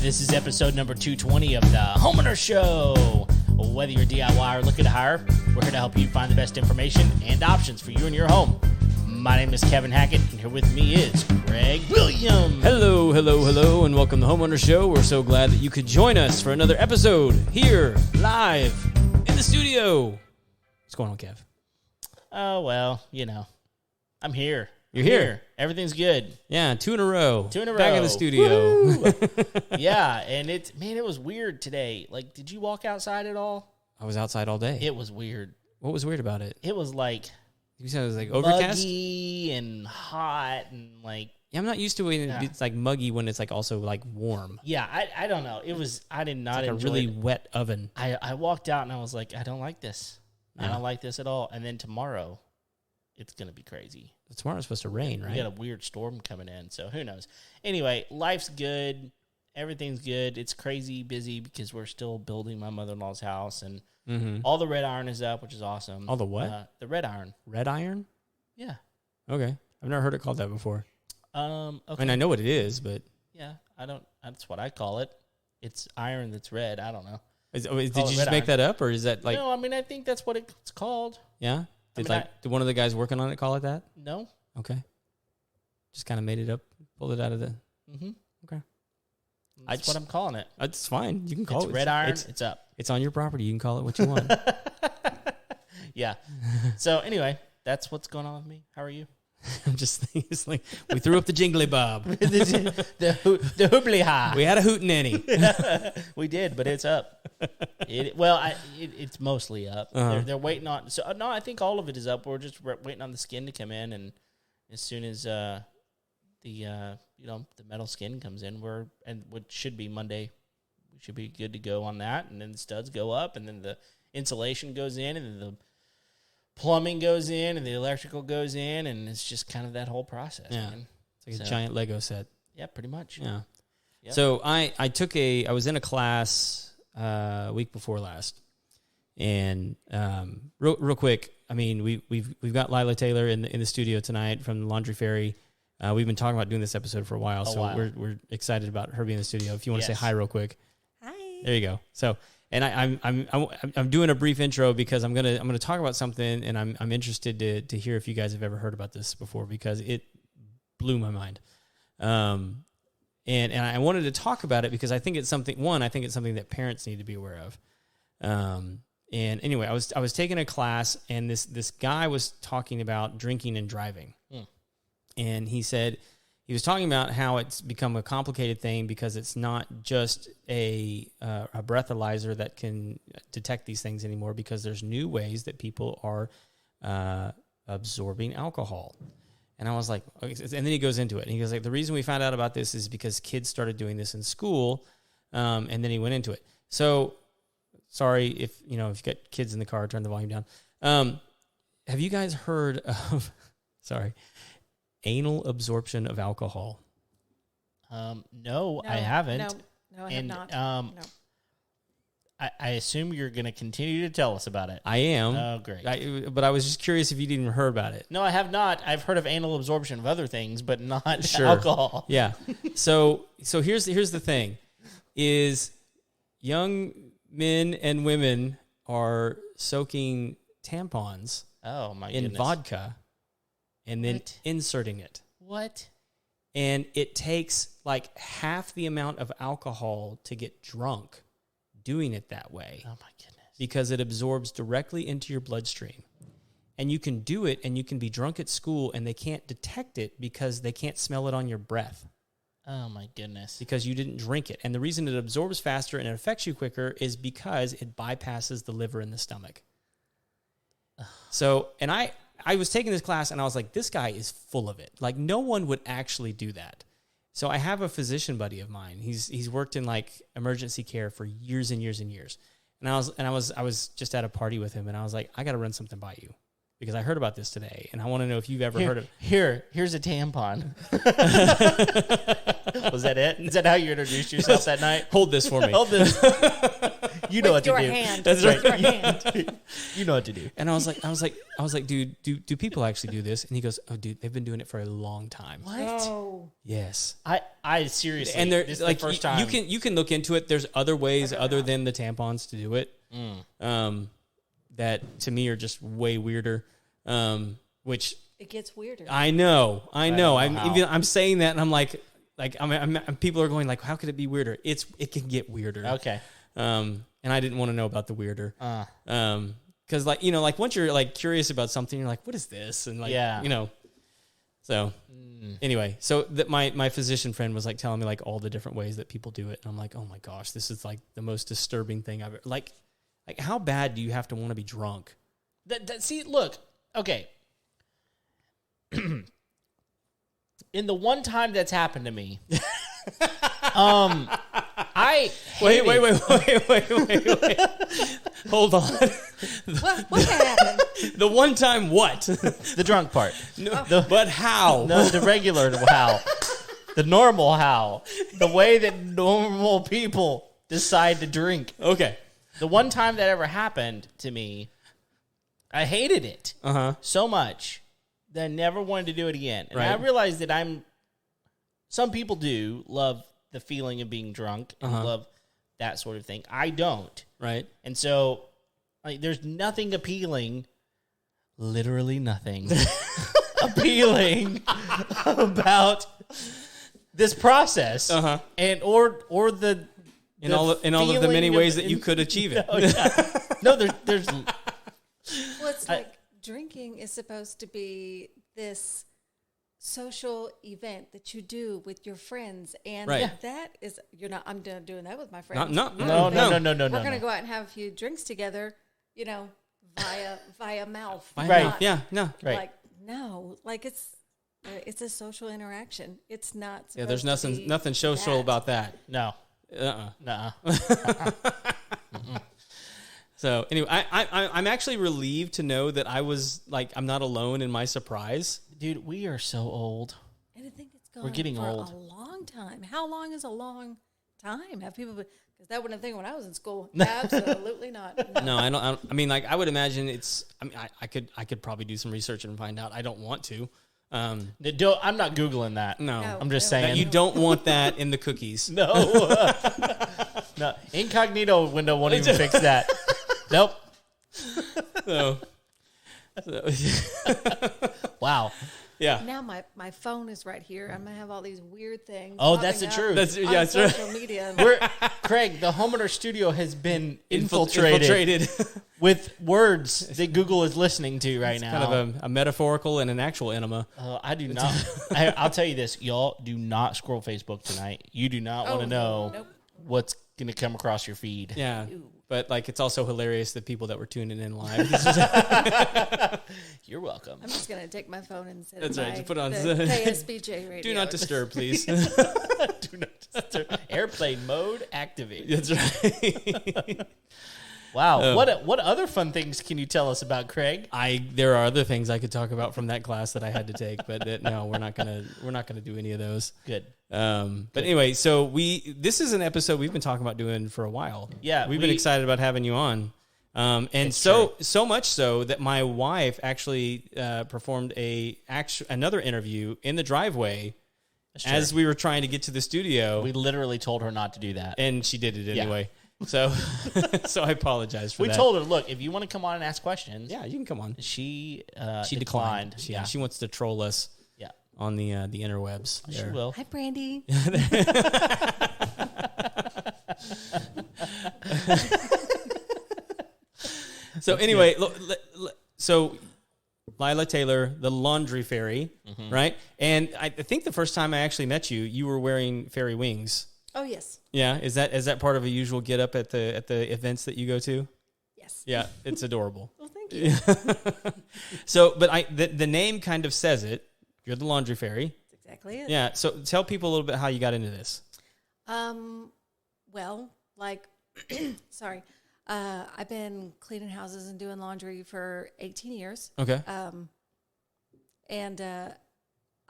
This is episode number 220 of the Homeowners Show. Whether you're DIY or looking to hire, we're here to help you find the best information and options for you and your home. My name is Kevin Hackett, and here with me is Greg Williams. Hello, and welcome to the Homeowners Show. We're so glad that you could join us for another episode here, live, in the studio. What's going on, Kev? Oh, well, you know, I'm here. You're here. Everything's good. Yeah, two in a row. Back in the studio. Yeah, and it was weird today. Like, did you walk outside at all? I was outside all day. It was weird. What was weird about it? It was like... You said it was like overcast? Muggy and hot and like... Yeah, I'm not used to when it's like muggy when it's like also like warm. Yeah, I don't know. I did not like enjoy a really wet oven. I walked out and I was like, I don't like this. I don't like this at all. And then tomorrow, it's going to be crazy. Tomorrow's supposed to rain, right? We got a weird storm coming in, so who knows. Anyway, life's good. Everything's good. It's crazy busy because we're still building my mother-in-law's house, and all the red iron is up, which is awesome. All the what? The red iron. Red iron? Yeah. Okay. I've never heard it called that before. Okay. I mean, I know what it is, but... Yeah, that's what I call it. It's iron that's red. I don't know. Did you just make that up, or is that like... No, I mean, I think that's what it's called. Yeah? Did one of the guys working on it call it that? No. Okay. Just kind of made it up, pulled it out of the... Mm-hmm. Okay. That's what I'm calling it. It's fine. You can call it. Red iron. It's up. It's on your property. You can call it what you want. Yeah. So anyway, that's what's going on with me. How are you? I'm just thinking, it's like we threw up the jingly bob. the hoobly ha. We had a hootenanny. We did, but it's up. It's mostly up. Uh-huh. They're waiting on. So no, I think all of it is up. We're just waiting on the skin to come in, and as soon as the metal skin comes in, which should be Monday, we should be good to go on that, and then the studs go up, and then the insulation goes in, and then the plumbing goes in, and the electrical goes in, and it's just kind of that whole process. Yeah, man. It's like a giant Lego set. Yeah, pretty much. Yeah. Yep. So I was in a class week before last, and real quick, I mean we've got Lila Taylor in the studio tonight from the Laundry Fairy. We've been talking about doing this episode for a while, we're excited about her being in the studio. If you want to say hi real quick. Hi. There you go. So, and I'm doing a brief intro because I'm gonna talk about something, and I'm interested to hear if you guys have ever heard about this before, because it blew my mind. And I wanted to talk about it because I think it's something that parents need to be aware of. And anyway, I was taking a class, and this guy was talking about drinking and driving. And he said, he was talking about how it's become a complicated thing because it's not just a breathalyzer that can detect these things anymore, because there's new ways that people are absorbing alcohol. And I was like, okay. And then he goes into it, and he goes like, the reason we found out about this is because kids started doing this in school, and then he went into it. So, sorry if you got kids in the car, turn the volume down. Have you guys heard of, anal absorption of alcohol? No, I haven't. No, I have not. No. I assume you're going to continue to tell us about it. I am. Oh, great. But I was just curious if you'd even heard about it. No, I have not. I've heard of anal absorption of other things, but not alcohol. Yeah. So here's the thing, is young men and women are soaking tampons in vodka and then inserting it. What? And it takes like half the amount of alcohol to get drunk doing it that way. Oh, my goodness. Because it absorbs directly into your bloodstream. And you can do it, and you can be drunk at school, and they can't detect it because they can't smell it on your breath. Oh, my goodness. Because you didn't drink it. And the reason it absorbs faster and it affects you quicker is because it bypasses the liver and the stomach. So, and I was taking this class, and I was like, this guy is full of it. Like, no one would actually do that. So I have a physician buddy of mine. He's worked in like emergency care for years and years and years. And I was just at a party with him, and I was like, I got to run something by you because I heard about this today, and I want to know if you've ever heard of it. Here's a tampon. Was that it? Is that how you introduced yourself that night? Hold this for me. Hold this. You know what to your do. hand. That's With right. your hand. You know what to do. And I was like, dude, do people actually do this? And he goes, oh, dude, they've been doing it for a long time. What? No. Yes. I seriously. And this is like the first time. you can look into it. There's other ways other than the tampons to do it. That to me are just way weirder. Which It gets weirder. I know. I'm saying that, and I'm like people are going like, how could it be weirder? It can get weirder. Okay. And I didn't want to know about the weirder. Because like like once you're like curious about something, you're like, what is this? And like So anyway, so my physician friend was like telling me like all the different ways that people do it, and I'm like, oh my gosh, this is like the most disturbing thing I've ever like how bad do you have to want to be drunk? See, look, okay. In the one time that's happened to me, I Wait. Hold on. What happened? The one time what? the drunk part. No, but how? No, the regular how. The normal how. The way that normal people decide to drink. Okay. The one time that ever happened to me, I hated it so much that I never wanted to do it again. And I realized that some people do love the feeling of being drunk and love that sort of thing. I don't. Right. And so, like, there's nothing appealing, literally nothing appealing about this process, and or the in all of the many ways that you could achieve it. No, there's. Well, it's like drinking is supposed to be this social event that you do with your friends, and that is I'm doing that with my friends. No. We're gonna go out and have a few drinks together, via mouth. Right. Yeah. No. Right. Like no, like it's a social interaction. It's not. Yeah. There's nothing social about that. No. Nuh-uh. So anyway, I'm actually relieved to know that I'm not alone in my surprise. Dude, we are so old. And I think it's We're getting for old. a long time. How long is a long time? Have people? Because that wasn't a thing when I was in school. Absolutely not. No, I don't. I mean, like I would imagine it's. I mean, I could probably do some research and find out. I don't want to. I'm not Googling that. No, I'm just saying. That you don't want that in the cookies. No. No. Incognito window won't even fix that. Nope. So. Wow. Yeah. Now my phone is right here. I'm gonna have all these weird things. Oh, that's the truth. That's on social right. media. Craig, the Homeowners studio has been infiltrated with words that Google is listening to right now. Kind of a metaphorical and an actual enema. I do not. I'll tell you this, y'all. Do not scroll Facebook tonight. You do not want to know what's going to come across your feed. Yeah. Ew. But like, it's also hilarious the people that were tuning in live. You're welcome. I'm just gonna take my phone and set That's right. Just put on the KSBJ radio. Do not disturb, please. Do not disturb. Airplane mode activated. That's right. Wow. What other fun things can you tell us about Craig? There are other things I could talk about from that class that I had to take, but no, we're not gonna do any of those. Good. But anyway, so this is an episode we've been talking about doing for a while. Yeah, we've been excited about having you on. And so much so that my wife actually performed another interview in the driveway as we were trying to get to the studio. We literally told her not to do that, and she did it anyway. So, I apologize for that. We told her, look, if you want to come on and ask questions, yeah, you can come on. She declined. She wants to troll us. Yeah, on the interwebs. She will. Hi, Brandy. So anyway, so Lila Taylor, the laundry fairy, right? And I think the first time I actually met you, you were wearing fairy wings. Oh yes. Yeah, is that part of a usual get up at the events that you go to? Yes. Yeah, it's adorable. Well, thank you. So, but the name kind of says it. You're the laundry fairy. That's exactly it. Yeah. So tell people a little bit how you got into this. Well, like, sorry. I've been cleaning houses and doing laundry for 18 years. Okay. And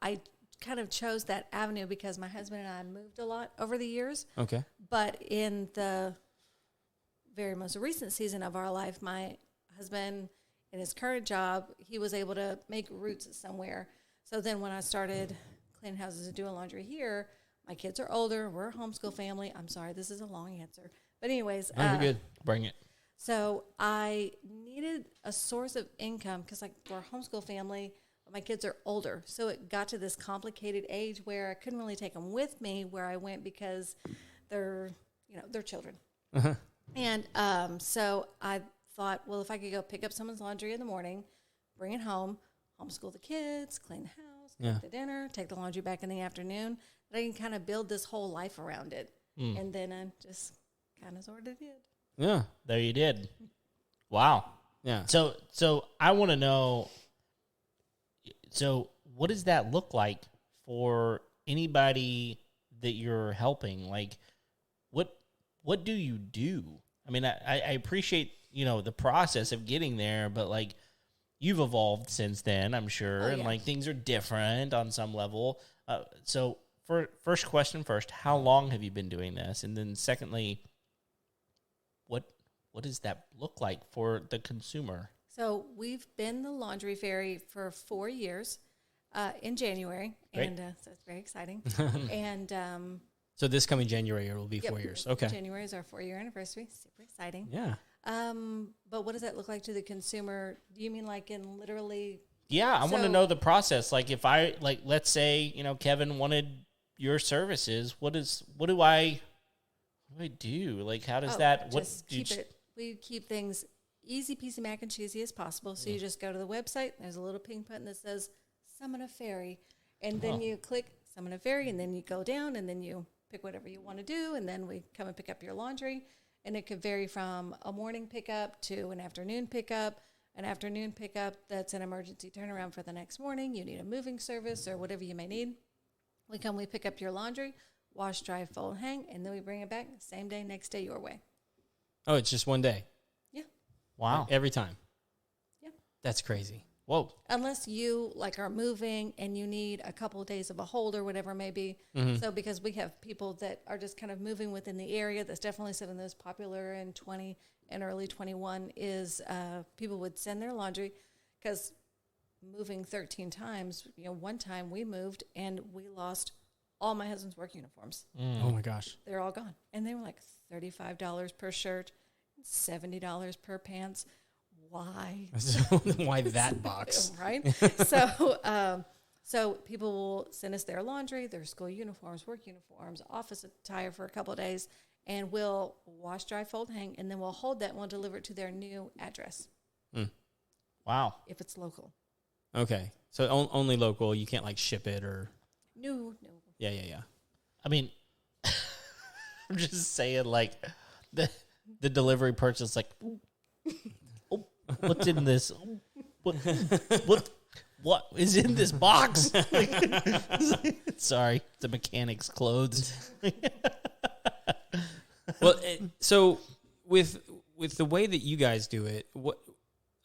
I kind of chose that avenue because my husband and I moved a lot over the years. Okay. But in the very most recent season of our life, my husband in his current job, he was able to make roots somewhere. So then when I started cleaning houses and doing laundry here, my kids are older. We're a homeschool family. I'm sorry, this is a long answer. But anyways. You're good. Bring it. So I needed a source of income because like we're a homeschool family, but my kids are older. So it got to this complicated age where I couldn't really take them with me where I went because they're children. Uh-huh. And so I thought, well, if I could go pick up someone's laundry in the morning, bring it home, homeschool the kids, clean the house, cook the dinner, take the laundry back in the afternoon, that I can kind of build this whole life around it. And then I just kind of sort of did. Yeah. There you did. Wow. Yeah. So I want to know, so what does that look like for anybody that you're helping? Like, what do you do? I mean, I appreciate, the process of getting there, but like you've evolved since then, I'm sure. And like things are different on some level. So first question first, how long have you been doing this? And then secondly, what does that look like for the consumer? So we've been the Laundry Fairy for 4 years in January. Great. And so it's very exciting. And So this coming January it will be 4 years. Okay. January is our 4-year anniversary. Super exciting. Yeah. But what does that look like to the consumer? Do you mean like in literally? Yeah, I want to know the process. Like if I, like, let's say, Kevin wanted your services, what do I do? Like, how does that, we keep things easy peasy mac and cheesy as possible. So you just go to the website, there's a little pink button that says summon a fairy. And then you click summon a fairy, and then you go down, and then you pick whatever you want to do, and then we come and pick up your laundry. And it could vary from a morning pickup to an afternoon pickup. An afternoon pickup, that's an emergency turnaround for the next morning. You need a moving service or whatever you may need. We pick up your laundry, wash, dry, fold, hang, and then we bring it back same day, next day, your way. Oh, it's just one day? Yeah. Wow. Like every time? Yeah. That's crazy. Whoa. Unless you are moving and you need a couple of days of a hold or whatever it may be. Mm-hmm. So because we have people that are just kind of moving within the area, that's definitely something that's popular in 20 and early 21 is people would send their laundry because moving 13 times, one time we moved and we lost all my husband's work uniforms. Oh my gosh. They're all gone. And they were like $35 per shirt, $70 per pants. Why? Why that box? Right? So people will send us their laundry, their school uniforms, work uniforms, office attire for a couple of days, and we'll wash, dry, fold, hang, and then we'll hold that and we'll deliver it to their new address. Wow. If it's local. Okay. So only local. You can't ship it or... No. Yeah. I mean, I'm just saying, the delivery person's like, oh, what's in this? What is in this box? Sorry, the mechanic's clothes. Well, so with the way that you guys do it,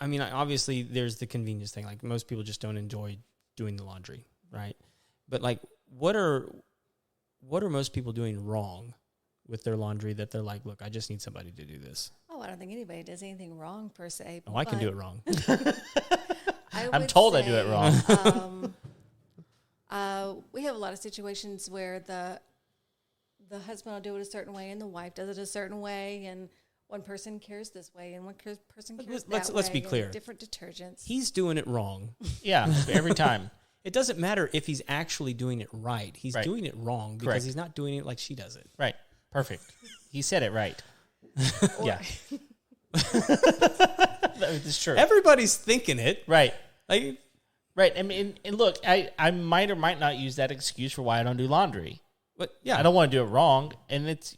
obviously there's the convenience thing. Like most people just don't enjoy doing the laundry, right? But what are most people doing wrong with their laundry that they're like, look, I just need somebody to do this? Oh, I don't think anybody does anything wrong per se. Oh, I can do it wrong. I'm told I do it wrong. We have a lot of situations where the husband will do it a certain way and the wife does it a certain way, and one person cares this way and one person cares that way. Let's be clear. Different detergents. He's doing it wrong. Yeah, every time. It doesn't matter if he's actually doing it right. He's doing it wrong because Correct. he's not doing it like she does it. Right. Perfect. He said it right. Yeah. That's true. Everybody's thinking it. Right. Right. I mean, and look, I might or might not use that excuse for why I don't do laundry. But yeah, I don't want to do it wrong, and it's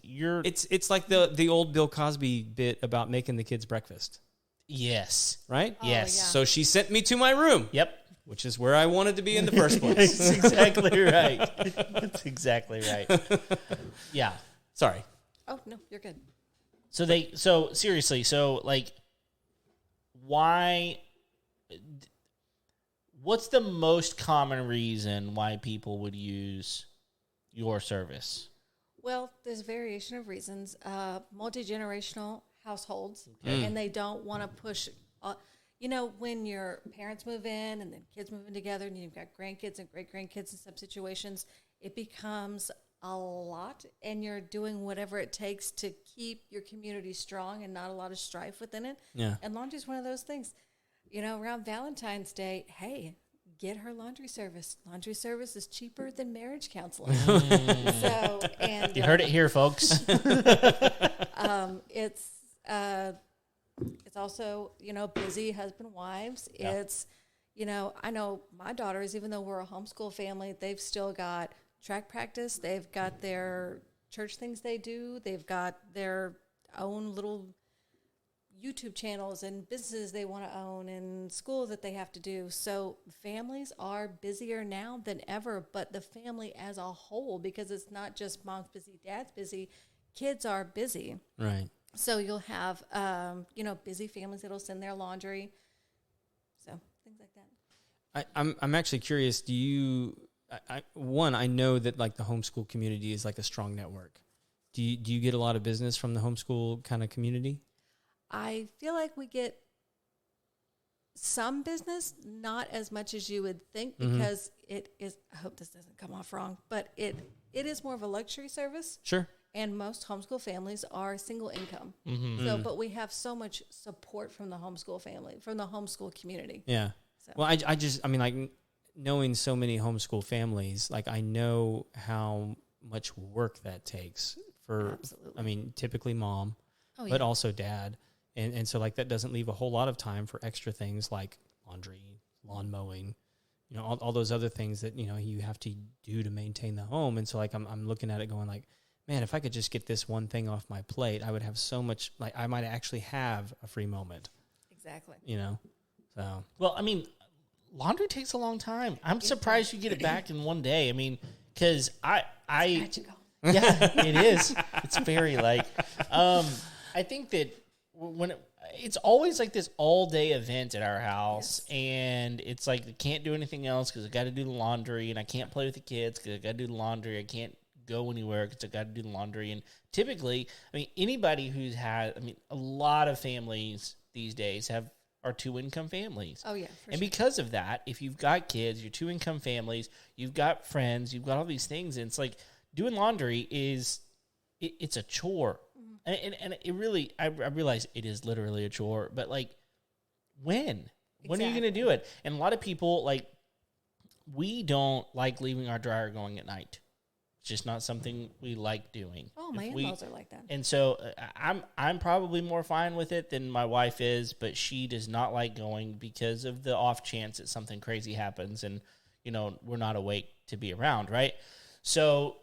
like the old Bill Cosby bit about making the kids breakfast. Yes. Right? Oh, Yes. yeah. So she sent me to my room. Yep. Which is where I wanted to be in the first place. That's exactly right. That's exactly right. Yeah. Sorry. Oh, no, you're good. So seriously, why, what's the most common reason why people would use your service? Well, there's a variation of reasons. Multi-generational households, and they don't want to push. When your parents move in and then kids move in together, and you've got grandkids and great grandkids in some situations, it becomes a lot, and you're doing whatever it takes to keep your community strong and not a lot of strife within it. Yeah. And laundry is one of those things. Around Valentine's Day, hey, get her laundry service. Laundry service is cheaper than marriage counseling. You heard it here, folks. It's also, busy husband wives. Yeah. It's, I know my daughters, even though we're a homeschool family, they've still got track practice. They've got their church things they do. They've got their own little YouTube channels and businesses they want to own and school that they have to do. So families are busier now than ever, but the family as a whole, because it's not just mom's busy, dad's busy, kids are busy. Right. So you'll have, busy families that'll send their laundry. So things like that. I'm actually curious. Do you, I know that like the homeschool community is like a strong network. Do you get a lot of business from the homeschool kind of community? I feel like we get some business, not as much as you would think, because it is, I hope this doesn't come off wrong, but it is more of a luxury service. Sure. And most homeschool families are single income. So, but we have so much support from the homeschool family, from the homeschool community. Yeah. So. Well, I mean, like knowing so many homeschool families, like I know how much work that takes for, absolutely. I mean, typically mom, but also dad. And so like that doesn't leave a whole lot of time for extra things like laundry, lawn mowing, all those other things that, you have to do to maintain the home. And so like I'm looking at it going like, man, if I could just get this one thing off my plate, I would have so much, like I might actually have a free moment. Exactly. So. Well, I mean, laundry takes a long time. I'm surprised you get it back in one day. I mean, because it's magical. Yeah, it is. It's very like, I think that when it's always like this all day event at our house, and it's like I can't do anything else because I got to do the laundry, and I can't play with the kids because I got to do the laundry. I can't go anywhere because I got to do the laundry. And typically, I mean, anybody who's had, a lot of families these days are 2-income families. Oh yeah, and because of that, if you've got kids, you're 2-income families, you've got friends, you've got all these things, and it's like doing laundry it's a chore. And it really, I realize it is literally a chore, but like, when are you going to do it? And a lot of people, like, we don't like leaving our dryer going at night. It's just not something we like doing. Oh, my in-laws are like that. And so I'm probably more fine with it than my wife is, but she does not like going because of the off chance that something crazy happens and, we're not awake to be around, right? So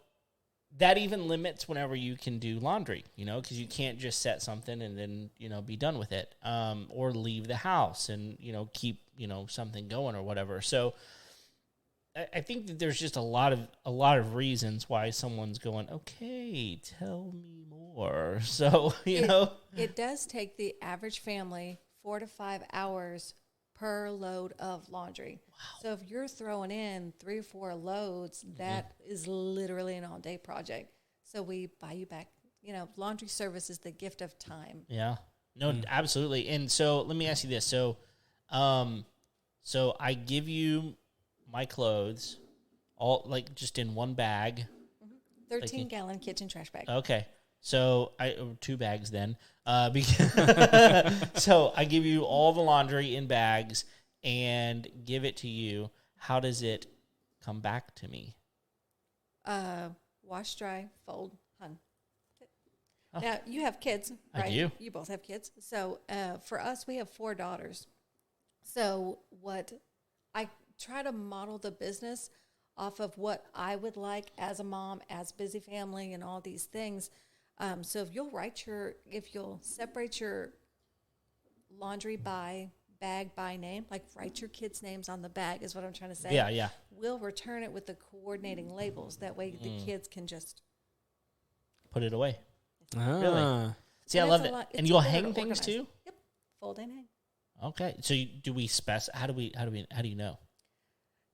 that even limits whenever you can do laundry, because you can't just set something and then, be done with it, or leave the house and, keep, something going or whatever. So I think that there's just a lot of reasons why someone's going, okay, tell me more. So, it does take the average family 4 to 5 hours per load of laundry. Wow. So if you're throwing in 3 or 4 loads, that is literally an all-day project. So we buy you back. Laundry service is the gift of time. Yeah. No, absolutely. And so let me ask you this. So I give you my clothes all like just in one bag. 13-gallon kitchen trash bag. Okay. So 2 bags then. So I give you all the laundry in bags and give it to you. How does it come back to me? Wash, dry, fold, hung. Oh. Now, you have kids, right? I do. You both have kids. So for us, we have 4 daughters. So what I try to model the business off of what I would like as a mom, as busy family, and all these things. So if you'll separate your laundry by bag by name, like write your kids' names on the bag is what I'm trying to say. Yeah. We'll return it with the coordinating labels. That way the kids can just put it away. Really? See, I love it. And you'll hang things too? Yep. Fold and hang. Okay. So do we how do you know?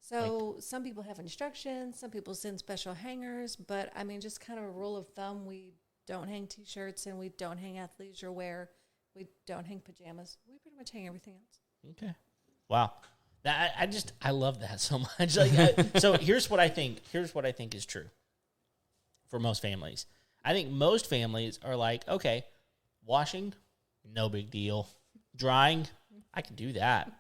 So some people have instructions, some people send special hangers, but just kind of a rule of thumb, we don't hang T-shirts and we don't hang athleisure wear. We don't hang pajamas. We pretty much hang everything else. Okay. Wow. I love that so much. So here's what I think. Here's what I think is true for most families. I think most families are like, okay, washing, no big deal. Drying, I can do that.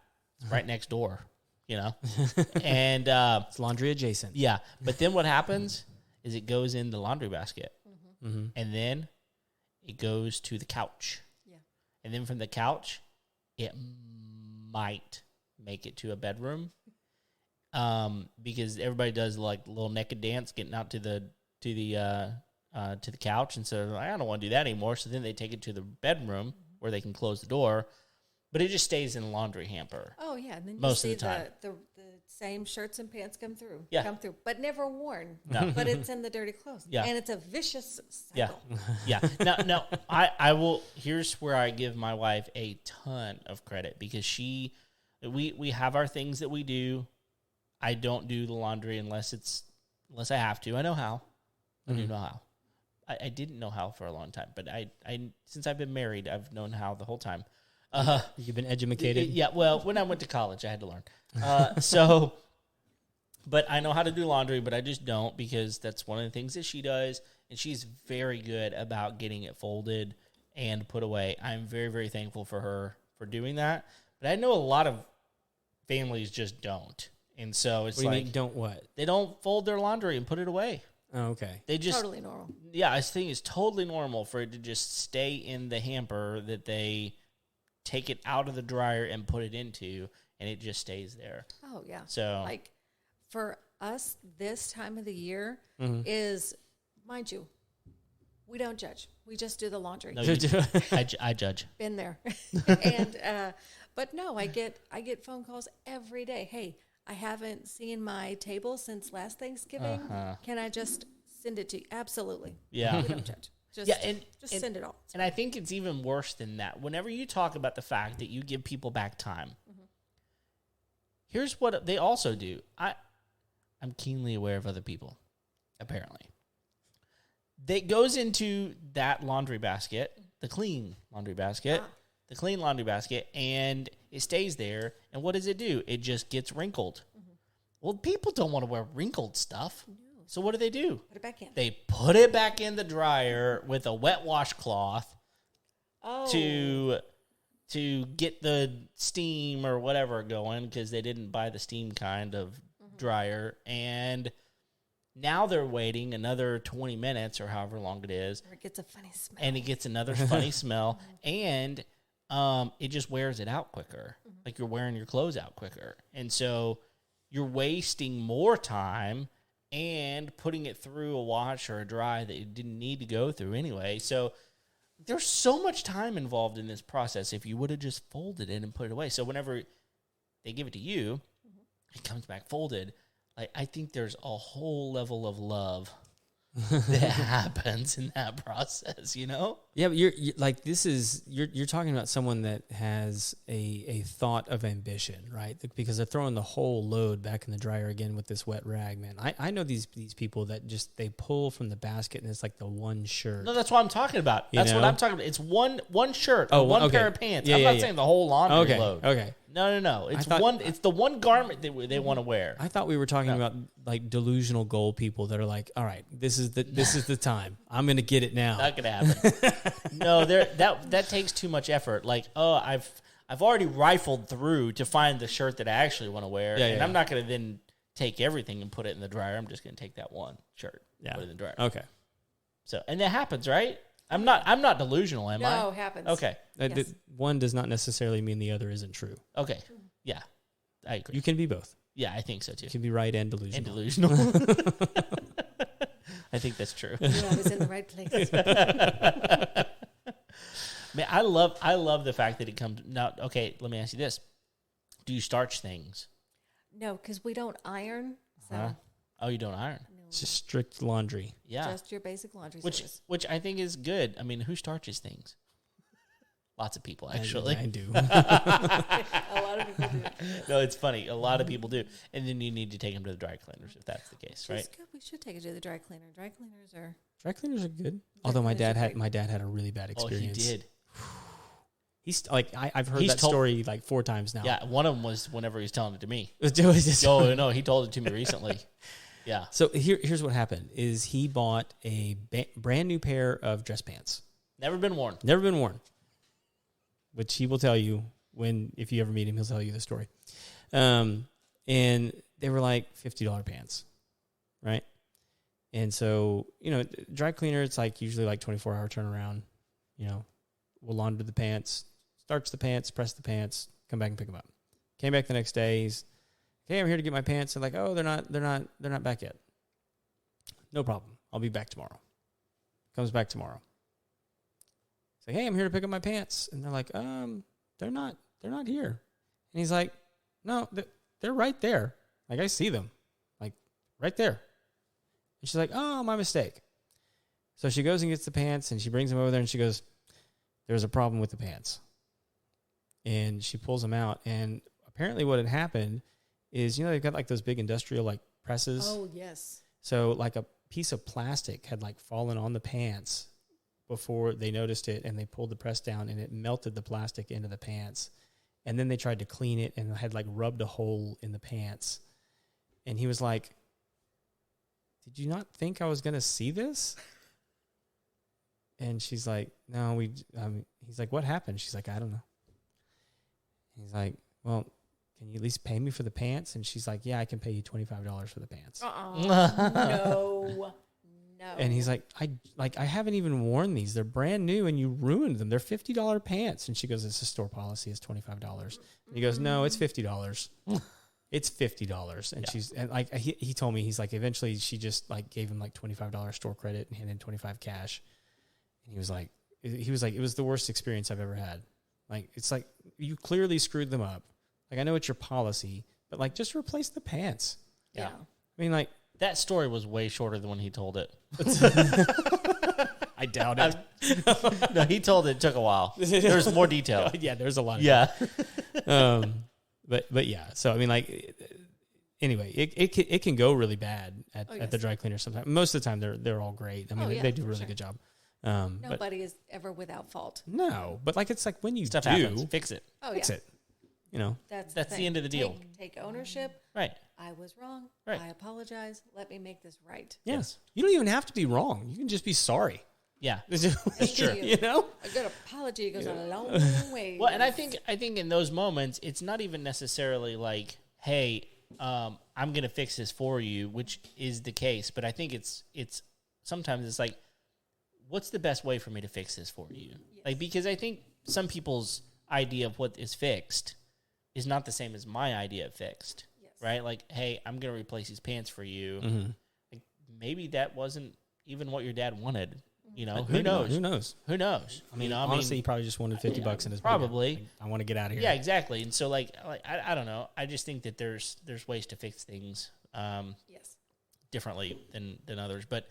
It's right next door, And it's laundry adjacent. Yeah. But then what happens is it goes in the laundry basket. Mm-hmm. And then it goes to the couch. Yeah. And then from the couch, it might make it to a bedroom. Because everybody does like a little naked dance getting out to the couch, and so I don't want to do that anymore. So then they take it to the bedroom where they can close the door, but it just stays in the laundry hamper. Oh yeah, and then most you see of the time the same shirts and pants come through, but never worn. No. But it's in the dirty clothes. Yeah, and it's a vicious cycle. Yeah. Now I will. Here's where I give my wife a ton of credit because we have our things that we do. I don't do the laundry unless I have to. I know how. I do know how. I didn't know how for a long time, but I since I've been married, I've known how the whole time. You've been educated? Yeah, well, when I went to college, I had to learn. But I know how to do laundry, but I just don't because that's one of the things that she does, and she's very good about getting it folded and put away. I'm very, very thankful for her for doing that. But I know a lot of families just don't. And so it's what do you mean, don't what? They don't fold their laundry and put it away. Oh, okay. They just totally normal. Yeah, I think it's totally normal for it to just stay in the hamper that they take it out of the dryer and put it into, and it just stays there. Oh yeah. So like for us, this time of the year is, mind you, we don't judge. We just do the laundry. No, I judge. Been there, and but no, I get phone calls every day. Hey, I haven't seen my table since last Thanksgiving. Can I just send it to you? Absolutely. Yeah. We don't judge. Just send it all. And I think it's even worse than that. Whenever you talk about the fact that you give people back time, here's what they also do. I'm keenly aware of other people, apparently. That goes into that laundry basket, the clean laundry basket, and it stays there. And what does it do? It just gets wrinkled. Well, people don't want to wear wrinkled stuff. No. So what do? Put it back in. They put it back in the dryer with a wet washcloth to get the steam or whatever going because they didn't buy the steam kind of dryer. And now they're waiting another 20 minutes or however long it is. Or it gets a funny smell. And it gets another funny smell. And it just wears it out quicker. Like you're wearing your clothes out quicker. And so you're wasting more time and putting it through a wash or a dry that you didn't need to go through anyway. So there's so much time involved in this process if you would have just folded it and put it away. So whenever they give it to you, it comes back folded. Like I think there's a whole level of love that happens in that process, Yeah, but you're like you're talking about someone that has a thought of ambition, right? Because they're throwing the whole load back in the dryer again with this wet rag, man. I know these people that just they pull from the basket and it's like the one shirt. No, that's what I'm talking about. That's what I'm talking about. It's one shirt, one pair of pants. Yeah, I'm not saying the whole laundry load. Okay. No. It's it's the one garment that they want to wear. I thought we were talking about like delusional goal people that are like, all right, this is the time. I'm going to get it now. Not going to happen. No, that takes too much effort. Like, I've already rifled through to find the shirt that I actually want to wear, I'm not going to then take everything and put it in the dryer. I'm just going to take that one shirt, put it in the dryer. Okay. So, and that happens, right? I'm not delusional, am I? No, it happens. Okay. Yes. One does not necessarily mean the other isn't true. Okay. Yeah, I agree. You can be both. Yeah, I think so too. You can be right and delusional. I think that's true. You know, I was in the right place. Man, I love the fact that it comes now. Okay, let me ask you this: do you starch things? No, because we don't iron. So. Oh, you don't iron? No. It's just strict laundry. Yeah, just your basic laundry which service. Which I think is good. I mean, who starches things? Lots of people, actually. I do. A lot of people do. No, it's funny. A lot of people do. And then you need to take them to the dry cleaners if that's the case, right? Good. We should take it to the dry cleaner. Dry cleaners are good. Although my dad had a really bad experience. Oh, he did. He's like I've heard that story like 4 times now. Yeah, one of them was whenever he was telling it to me. Oh No, he told it to me recently. Yeah. So here's what happened: is he bought a brand new pair of dress pants. Never been worn. Which he will tell you if you ever meet him, he'll tell you the story. And they were like $50 pants, right? And so, dry cleaner, it's like usually like 24-hour turnaround. We'll launder the pants, starch the pants, press the pants, come back and pick them up. Came back the next day. He's, okay, I'm here to get my pants. They're like, oh, they're not back yet. No problem. I'll be back tomorrow. Comes back tomorrow. He's like, hey, I'm here to pick up my pants. And they're like, they're not here. And he's like, no, they're right there. Like, I see them. Like, right there. And she's like, oh, my mistake. So she goes and gets the pants, and she brings them over there, and she goes, there's a problem with the pants. And she pulls them out, and apparently what had happened is, they've got like those big industrial like presses. Oh, yes. So like a piece of plastic had like fallen on the pants before they noticed it, and they pulled the press down, and it melted the plastic into the pants. And then they tried to clean it and had like rubbed a hole in the pants. And he was like, did you not think I was going to see this? And she's like, no, he's like, what happened? She's like, I don't know. He's like, well, can you at least pay me for the pants? And she's like, yeah, I can pay you $25 for the pants. No. And he's like, I haven't even worn these. They're brand new, and you ruined them. They're $50 pants. And she goes, it's a store policy. It's $25. And he goes, no, it's $50. It's $50. And he told me, he's like, eventually she just like gave him like $25 store credit and handed 25 cash. And he was like, it was the worst experience I've ever had. Like, it's like, you clearly screwed them up. Like, I know it's your policy, but like, just replace the pants. Yeah. I mean, like, that story was way shorter than when he told it. I doubt it. No, he told it took a while. There's more detail. Yeah, there's a lot of But yeah, so I mean, like, anyway, it can go really bad at the dry cleaner sometimes. Most of the time, they're all great. I mean, they do a really good job. Nobody is ever without fault. No, but like, it's like when you Stuff happens. Fix it. Fix it. That's the end of the deal. Take ownership. Right. I was wrong. Right. I apologize. Let me make this right. Yes. You don't even have to be wrong. You can just be sorry. Yeah. That's true. A good apology goes a long way. Well, and I think in those moments, it's not even necessarily like, hey, I'm going to fix this for you, which is the case. But I think it's sometimes it's like, what's the best way for me to fix this for you? Yes. Like, because I think some people's idea of what is fixed is not the same as my idea of fixed. Yes. Right? Like, hey, I'm going to replace these pants for you. Mm-hmm. Like, maybe that wasn't even what your dad wanted. Who knows? Who knows? I mean, honestly, he probably just wanted $50 in his pocket. Probably. Like, I want to get out of here. Yeah, exactly. And so, like I don't know. I just think that there's ways to fix things differently than others. But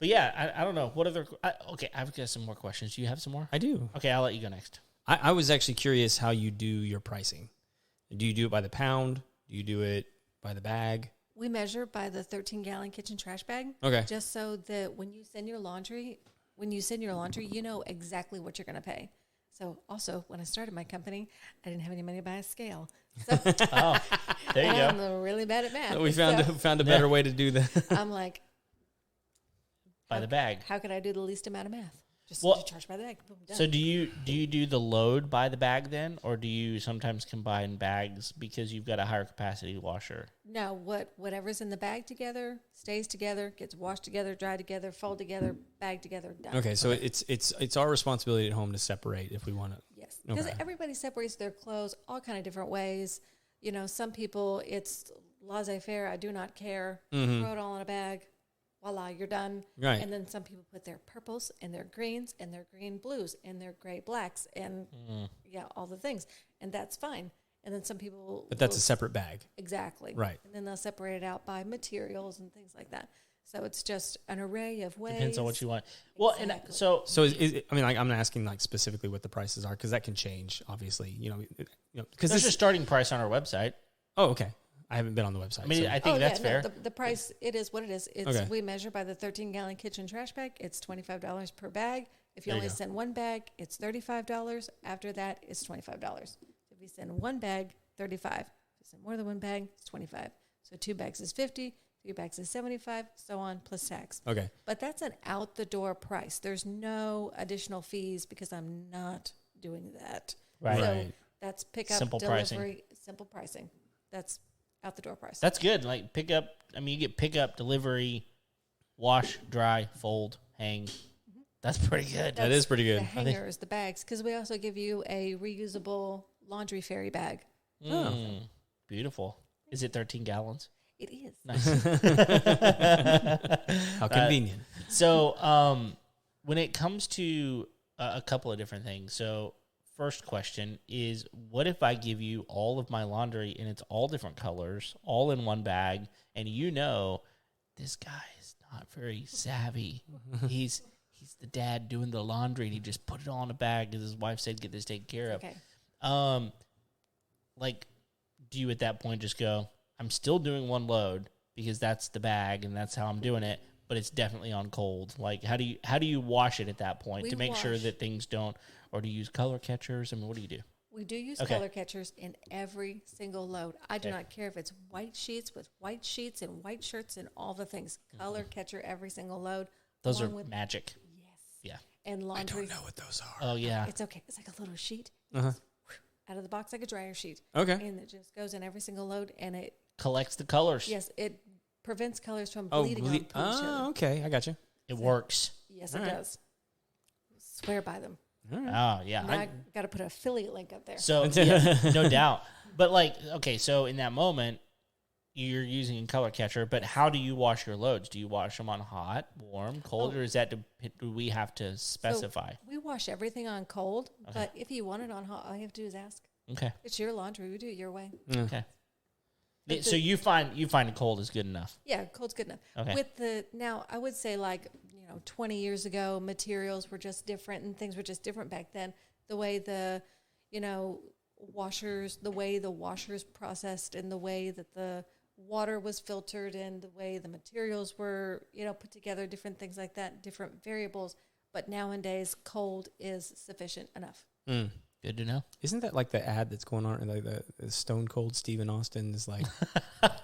yeah, I don't know. What other... okay, I've got some more questions. Do you have some more? I do. Okay, I'll let you go next. I was actually curious how you do your pricing. Do you do it by the pound? Do you do it by the bag? We measure by the 13-gallon kitchen trash bag. Okay. Just so that when you send your laundry, you know exactly what you're going to pay. So also, when I started my company, I didn't have any money to buy a scale. So there you go. I'm really bad at math. We found a better way to do that. I'm like, by the bag. How could I do the least amount of math? Just charge by the bag. Boom, done. So do you do the load by the bag then, or do you sometimes combine bags because you've got a higher capacity washer? No, whatever's in the bag together stays together, gets washed together, dried together, fold together, bag together, done. Okay, so it's our responsibility at home to separate if we want to. Yes, because everybody separates their clothes all kind of different ways. Some people it's laissez-faire. I do not care. Mm-hmm. Throw it all in a bag. Voila, you're done. Right. And then some people put their purples and their greens and their green blues and their gray blacks and all the things. And that's fine. And then some people... But that's a separate bag. Exactly. Right. And then they'll separate it out by materials and things like that. So it's just an array of ways. Depends on what you want. Well, Exactly. and so I mean, like, I'm not asking like specifically what the prices are because that can change, obviously. Because there's a starting price on our website. Oh, okay. I haven't been on the website. I mean, so. I think that's fair. The price, it is what it is. It's Okay. We measure by the 13-gallon kitchen trash bag. It's $25 per bag. If you There you only go. send one bag, it's $35. After that, it's $25. If you send one bag, $35. If you send more than one bag, it's $25. So 2 bags is $50. 3 bags is $75. So on, plus tax. Okay. But that's an out-the-door price. There's no additional fees because I'm not doing that. Right. So Right. that's pickup, Simple delivery, pricing. simple pricing. That's out-the-door price. That's good. Like pickup. I mean, you get pickup, delivery, wash, dry, fold, hang. That's pretty good. That is pretty good. The hangers, the bags, because we also give you a reusable laundry fairy bag. Beautiful. Is it 13 gallons? It is. Nice. How convenient. So, when it comes to a couple of different things, so first question is, what if I give you all of my laundry and it's all different colors, all in one bag, and this guy is not very savvy. He's the dad doing the laundry, and he just put it all in a bag because his wife said, get this taken care of. Okay. Like, do you at that point just go, I'm still doing one load because that's the bag and that's how I'm doing it, but it's definitely on cold? Like, how do you wash it at that point We to make sure wash. that things don't, or do you use color catchers? I mean, what do you do? We do use Okay. color catchers in every single load. I do not care if it's white sheets with white sheets and white shirts and all the things. Color catcher every single load. Those are along with, magic. yes. Yeah. And laundry. what those are. Oh, yeah. It's okay. It's like a little sheet. Uh-huh. Out of the box like a dryer sheet. Okay. And it just goes in every single load, and it Collects the colors. yes, it prevents colors from bleeding on each other. Okay. I got you. It works. Yes, All it right. does. Swear by them. All right. Oh, yeah. Now I got to put an affiliate link up there. So, yeah, no doubt. But, like, okay, so in that moment, you're using a color catcher, but how do you wash your loads? Do you wash them on hot, warm, cold, or is that do we have to specify? So we wash everything on cold, but if you want it on hot, all you have to do is ask. Okay. It's your laundry. We do it your way. Okay. But So you find cold is good enough. Yeah, cold's good enough. Okay. Now, I would say 20 years ago, materials were just different and things were just different back then. The way the washers processed and the way that the water was filtered and the way the materials were, put together, different things like that, different variables. But nowadays, cold is sufficient enough. Good to know. Isn't that like the ad that's going on, like the Stone Cold Stephen Austin is like,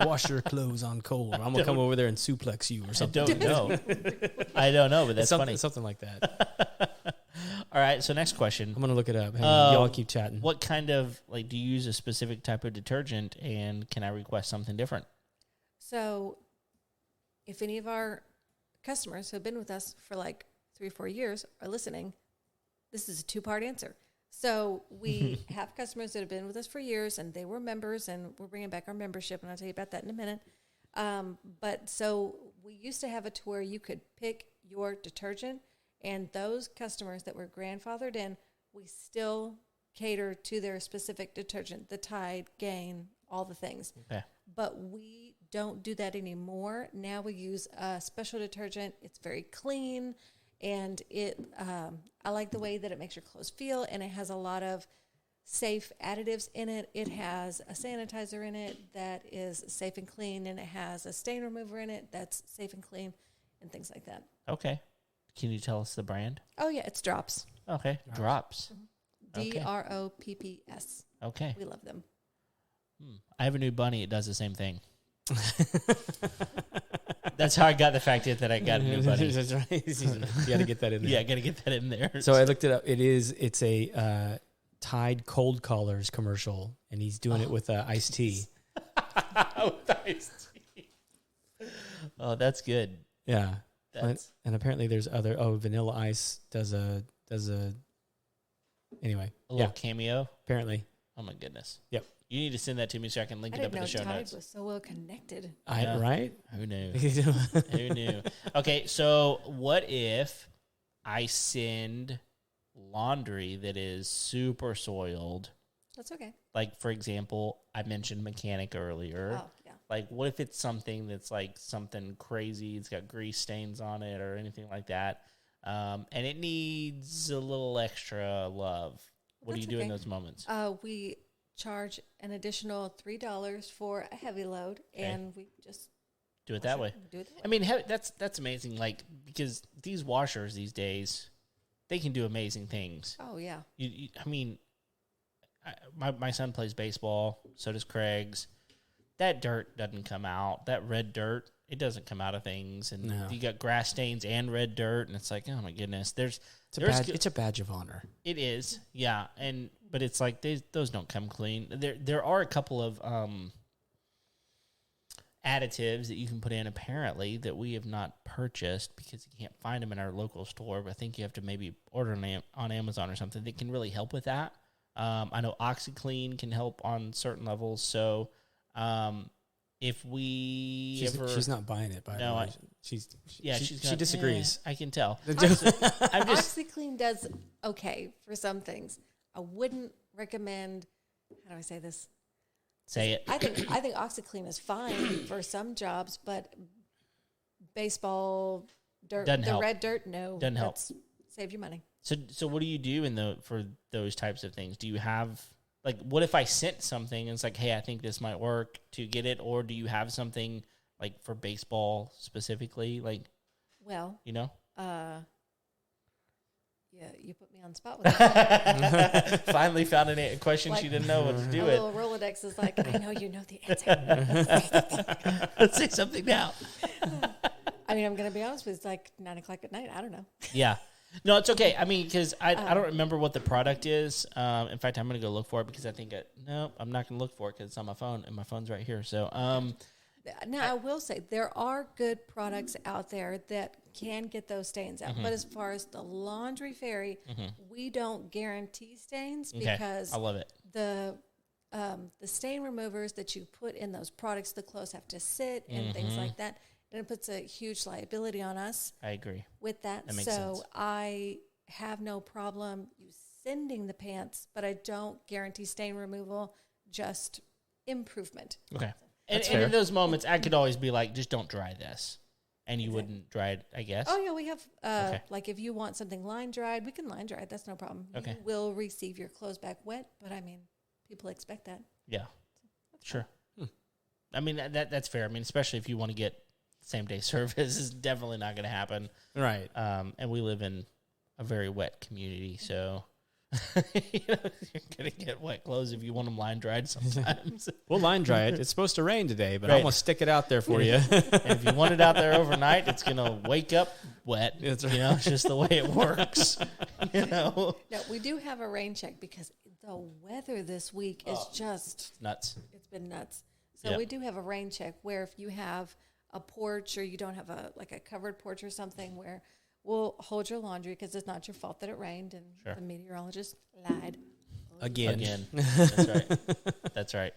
wash your clothes on cold, or I'm gonna come over there and suplex you, or I something. don't know. I don't know, but that's funny. Something like that. All right. So next question. I'm gonna look it up. Hey, y'all keep chatting. What kind of do you use a specific type of detergent, and can I request something different? So if any of our customers who have been with us for 3 or 4 years are listening, this is a 2-part answer. So we have customers that have been with us for years, and they were members, and we're bringing back our membership, and I'll tell you about that in a minute. But so we used to have it to where you could pick your detergent, and those customers that were grandfathered in, we still cater to their specific detergent, the Tide, Gain, all the things. Okay. But we don't do that anymore. Now we use a special detergent. It's very clean, and I like the way that it makes your clothes feel, and it has a lot of safe additives in it. It has a sanitizer in it that is safe and clean, and it has a stain remover in it that's safe and clean, and things like that. Okay. Can you tell us the brand? Oh, yeah, it's Drops. Okay. Drops. Okay. Dropps. Okay. We love them. I have a new bunny. It does the same thing. That's how I got the fact that I got a new bunny. That's right. You got to get that in there. Yeah, I got to get that in there. So I looked it up. It's a Tide cold collars commercial, and he's doing it with iced tea. With iced tea. Oh, that's good. Yeah. That's And apparently there's other. Vanilla Ice does a. Anyway, a little cameo. Apparently. Oh my goodness. Yep. You need to send that to me so I can link I it up didn't in the know show Tide notes. was so well connected. Yeah. Right? Who knew? Who Who knew? Okay, so what if I send laundry that is super soiled? That's okay. Like, for example, I mentioned mechanic earlier. Oh, yeah. Like, what if it's something that's like something crazy? It's got grease stains on it or anything like that. And it needs a little extra love. What do you do in those moments? We charge an additional $3 for a heavy load, and we just do it that way. I mean, that's amazing. Like, because these washers these days, they can do amazing things. Oh yeah. I mean, my son plays baseball. So does Craig's. That dirt doesn't come out. That red dirt, it doesn't come out of things. And you got grass stains and red dirt, and it's like, oh my goodness, it's a badge of honor. It is, yeah. But it's like those don't come clean. There are a couple of additives that you can put in, apparently, that we have not purchased because you can't find them in our local store. But I think you have to maybe order them on Amazon or something that can really help with that. I know OxyClean can help on certain levels. So if she's not buying it, by the way. She disagrees. I can tell. OxyClean does okay for some things. I wouldn't recommend. How do I say this? Say it. I think OxyClean is fine for some jobs, but baseball dirt, doesn't help. Red dirt, no, doesn't help. Save your money. So what do you do for those types of things? Do you have, like, what if I sent something and it's like, hey, I think this might work to get it, or do you have something like for baseball specifically, like? Well, yeah, you put me on the spot with that. Finally found a question she didn't know what to do. Little Rolodex is like, I know you know the answer. Let's say something now. I mean, I'm going to be honest with you. It's like 9 o'clock at night. I don't know. Yeah. No, it's okay. I mean, because I don't remember what the product is. In fact, I'm going to go look for it because I think, I'm not going to look for it because it's on my phone, and my phone's right here. So, now, I will say there are good products out there that can get those stains out. But as far as the Laundry Fairy, we don't guarantee stains because I love it. The stain removers that you put in those products, the clothes have to sit and things like that. And it puts a huge liability on us. I agree with that. That makes sense. So I have no problem you sending the pants, but I don't guarantee stain removal, just improvement. Okay. And in those moments, I could always be like, just don't dry this. And you wouldn't dry it, I guess. Oh, yeah, we have, like if you want something line dried, we can line dry it. That's no problem. Okay. You will receive your clothes back wet, but I mean, people expect that. Yeah. Sure. I mean, that's fair. I mean, especially if you want to get same day service is definitely not going to happen. Right. And we live in a very wet community, so you're going to get wet clothes if you want them line dried sometimes. We'll line dry it. It's supposed to rain today, but I'm going to stick it out there for you. And if you want it out there overnight, it's going to wake up wet. That's right. It's just the way it works. No, we do have a rain check because the weather this week is just nuts. It's been nuts. So we do have a rain check where if you have a porch or you don't have a covered porch or something, where we'll hold your laundry because it's not your fault that it rained, and the meteorologist lied again. That's right. That's right.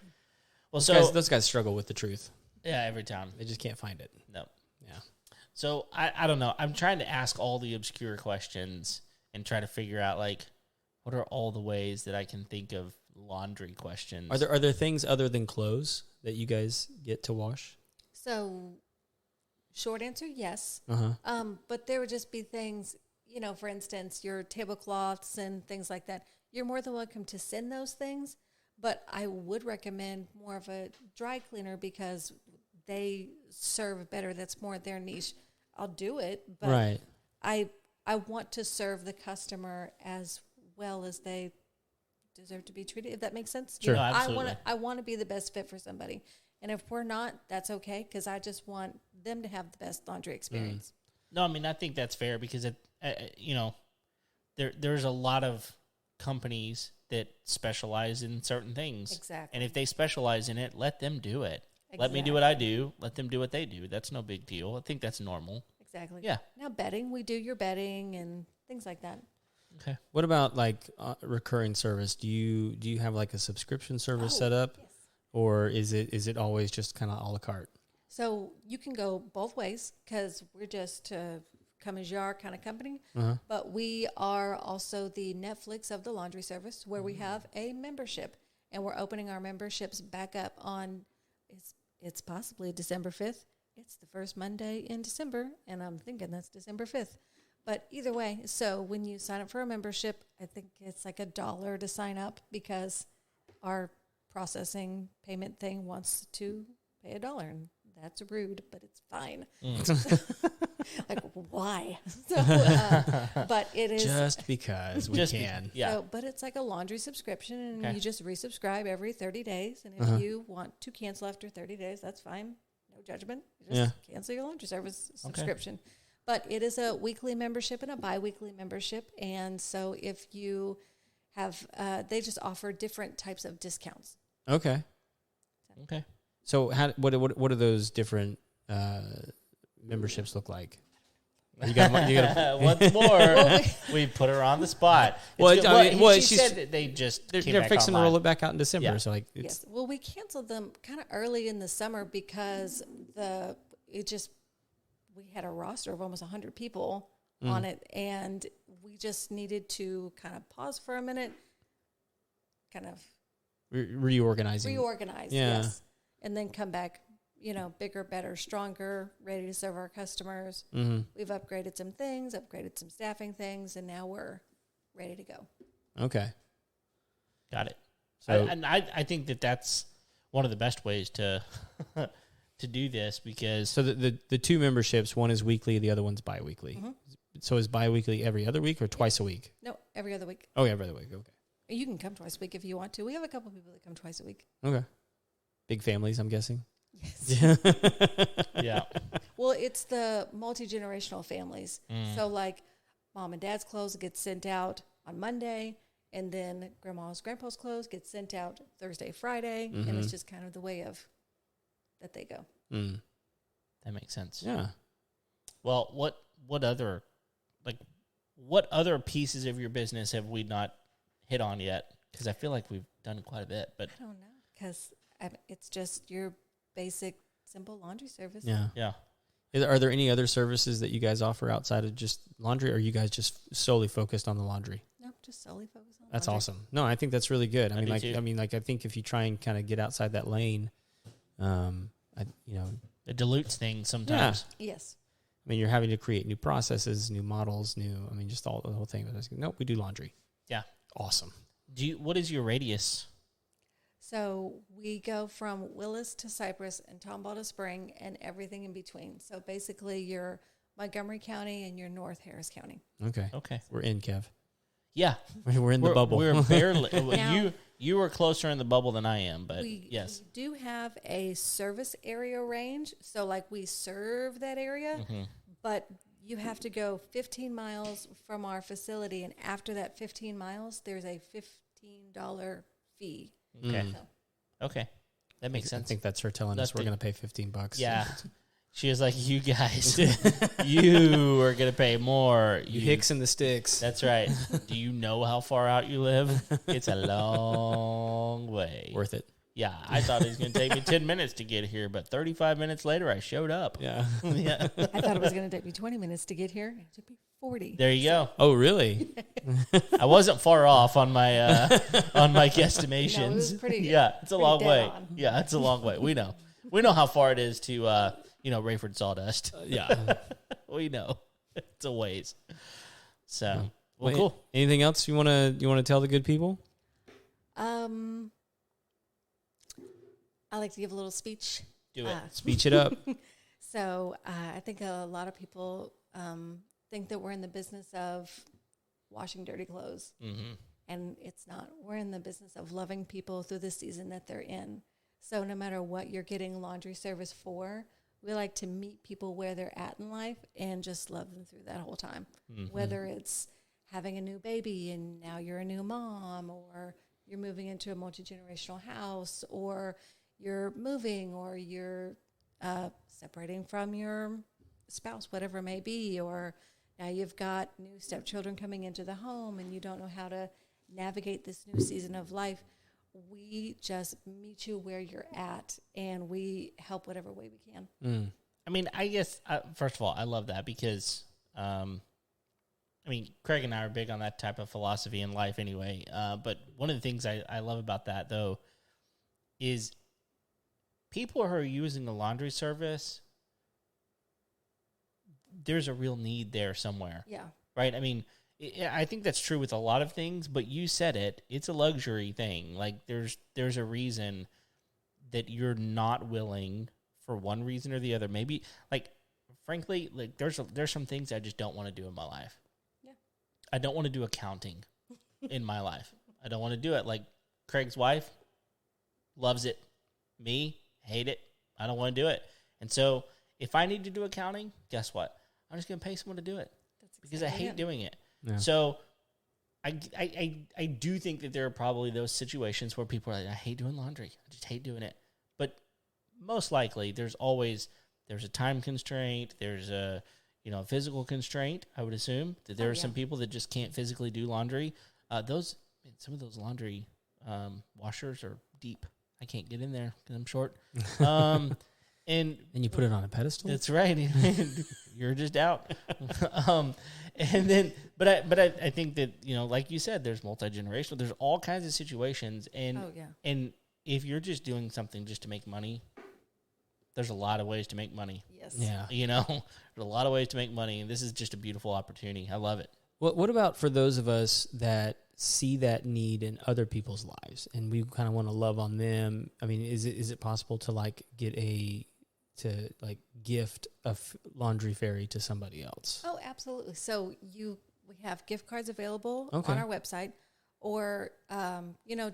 Well, those guys struggle with the truth. Yeah, every time they just can't find it. No. Yeah. So I don't know. I'm trying to ask all the obscure questions and try to figure out like what are all the ways that I can think of laundry questions. Are there things other than clothes that you guys get to wash? So, short answer, yes. But there would just be things, for instance, your tablecloths and things like that. You're more than welcome to send those things, but I would recommend more of a dry cleaner because they serve better. That's more their niche. I'll do it, but I want to serve the customer as well as they deserve to be treated, if that makes sense. Sure, absolutely. I want to be the best fit for somebody. And if we're not, that's okay, because I just want them to have the best laundry experience. No, I mean, I think that's fair because, there's a lot of companies that specialize in certain things. Exactly. And if they specialize in it, let them do it. Exactly. Let me do what I do. Let them do what they do. That's no big deal. I think that's normal. Exactly. Yeah. Now, bedding, we do your bedding and things like that. Okay. What about like recurring service? Do you have like a subscription service set up? Yes. Or is it always just kind of a la carte? So you can go both ways because we're just come as you are kind of company. But we are also the Netflix of the laundry service where we have a membership. And we're opening our memberships back up on, it's possibly December 5th. It's the first Monday in December, and I'm thinking that's December 5th. But either way, so when you sign up for a membership, I think it's like $1 to sign up because our processing payment thing wants to pay $1, and that's rude, but it's fine. Like, why? So, but it is just because we can. Yeah. So, but it's like a laundry subscription, and Okay. you just resubscribe every 30 days. And if you want to cancel after 30 days, that's fine. No judgment. You just cancel your laundry service subscription. But it is a weekly membership and a bi-weekly membership. And so if you have, they just offer different types of discounts. Okay. Okay. So what do those different memberships look like? You got Once more, we put her on the spot. She said that they just they're came back fixing online. to roll it back out in December. Yeah. So like, it's, Yes. Well, we canceled them kind of early in the summer because we had a roster of almost 100 people on it, and we just needed to kind of pause for a minute, kind of reorganize. yes, and then come back, bigger, better, stronger, ready to serve our customers. Mm-hmm. We've upgraded some things, upgraded some staffing things, and now we're ready to go. Okay. Got it. So- I think that's one of the best ways to to do this because So the two memberships, one is weekly, the other one's bi-weekly. Mm-hmm. So is bi-weekly every other week or twice a week? No, every other week. Oh, every other week. Okay. You can come twice a week if you want to. We have a couple people that come twice a week. Okay. Big families, I'm guessing. Yes. yeah. Well, it's the multi-generational families. So like mom and dad's clothes get sent out on Monday, and then grandma's, grandpa's clothes get sent out Thursday, Friday, and it's just kind of the way of that they go. Mm. That makes sense. Yeah. Well, what other pieces of your business have we not hit on yet? Because I feel like we've done quite a bit, but I don't know, because it's just your basic, simple laundry service. Yeah. yeah. Are there any other services that you guys offer outside of just laundry, or are you guys just solely focused on the laundry? No, just solely focus on That's laundry. awesome. No, I think that's really good. I do too. I think if you try and kind of get outside that lane, It dilutes things sometimes. Yes. I mean, you're having to create new processes, new models, just the whole thing. Nope, we do laundry. Yeah. Awesome. What is your radius? So we go from Willis to Cypress and Tomball to Spring and everything in between. So basically you're Montgomery County and you're North Harris County. Okay. Okay. We're in, Kev. Yeah. We're in the bubble. We're barely. Now- you were closer in the bubble than I am, but We yes. do have a service area range. So like we serve that area, but you have to go 15 miles from our facility. And after that 15 miles, there's a $15 fee. Okay. So, Okay. That makes I sense. think that's her telling us we're going to pay $15. Yeah. She was like, you guys, you are going to pay more. You hicks and the sticks. That's right. Do you know how far out you live? It's a long way. Worth it. Yeah, I thought it was going to take me 10 minutes to get here, but 35 minutes later, I showed up. Yeah. Yeah. I thought it was going to take me 20 minutes to get here. It took me 40. There you go. Oh, really? I wasn't far off on my guesstimations. No, it was pretty- Yeah, it's a pretty long dead way. on. Yeah, it's a long way. We know how far it is to Rayford Sawdust. Yeah. We know it's a ways. So Well, cool. Anything else you want to tell the good people? I like to give a little speech. Do it. Speech it up. So I think a lot of people think that we're in the business of washing dirty clothes. Mm-hmm. And it's not. We're in the business of loving people through the season that they're in. So no matter what you're getting laundry service for, we like to meet people where they're at in life and just love them through that whole time. Mm-hmm. Whether it's having a new baby and now you're a new mom, or you're moving into a multi-generational house, or you're moving, or you're separating from your spouse, whatever it may be, or now you've got new stepchildren coming into the home and you don't know how to navigate this new season of life. We just meet you where you're at, and we help whatever way we can. Mm. I mean, I guess, first of all, I love that because, Craig and I are big on that type of philosophy in life anyway. But one of the things I love about that, though, is people who are using the laundry service, there's a real need there somewhere. Yeah. Right? I mean, I think that's true with a lot of things, but you said it. It's a luxury thing. Like, there's a reason that you're not willing for one reason or the other. Maybe, like, frankly, like there's some things I just don't want to do in my life. Yeah. I don't want to do accounting in my life. I don't want to do it. Like, Craig's wife loves it. Me, hate it. I don't want to do it. And so if I need to do accounting, guess what? I'm just going to pay someone to do it. That's because I hate doing it. Yeah. So I do think that there are probably those situations where people are like, I hate doing laundry. I just hate doing it. But most likely there's a time constraint. There's a physical constraint. I would assume that there are some people that just can't physically do laundry. Some of those laundry washers are deep. I can't get in there because I'm short. And you put it on a pedestal. That's right. You're just out. And then, but I think that like you said, there's multi-generational. There's all kinds of situations, and and if you're just doing something just to make money, there's a lot of ways to make money. Yes. Yeah. There's a lot of ways to make money, and this is just a beautiful opportunity. I love it. What about for those of us that see that need in other people's lives, and we kind of want to love on them? I mean, is it possible to gift a laundry fairy to somebody else? Oh, absolutely. So we have gift cards available on our website, or